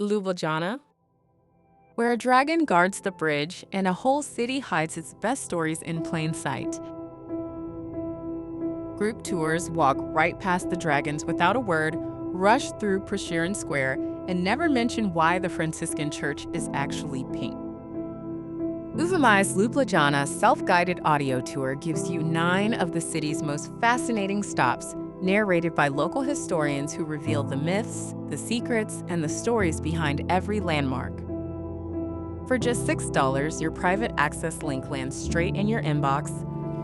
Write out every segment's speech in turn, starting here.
Ljubljana, where a dragon guards the bridge and a whole city hides its best stories in plain sight. Group tours walk right past the dragons without a word, rush through Prešeren Square, and never mention why the Franciscan church is actually pink. Uvamai's Ljubljana self-guided audio tour gives you 9 of the city's most fascinating stops, narrated by local historians who reveal the myths, the secrets, and the stories behind every landmark. For just $6, your private access link lands straight in your inbox,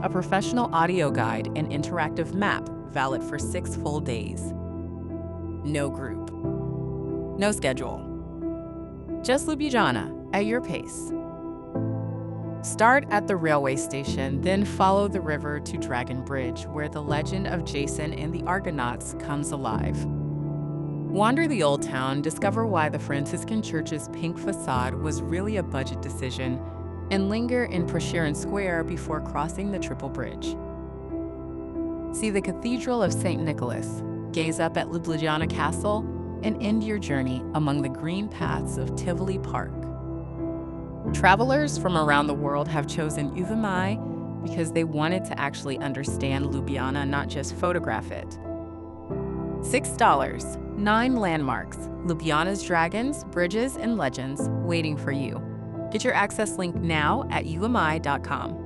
a professional audio guide and interactive map valid for 6 full days. No group. No schedule. Just Ljubljana at your pace. Start at the railway station, then follow the river to Dragon Bridge, where the legend of Jason and the Argonauts comes alive. Wander the old town, discover why the Franciscan church's pink facade was really a budget decision, and linger in Prešeren Square before crossing the Triple Bridge. See the Cathedral of St. Nicholas, gaze up at Ljubljana Castle, and end your journey among the green paths of Tivoli Park. Travelers from around the world have chosen Uvamai because they wanted to actually understand Ljubljana, not just photograph it. $6, 9 landmarks, Ljubljana's dragons, bridges, and legends waiting for you. Get your access link now at uvamai.com.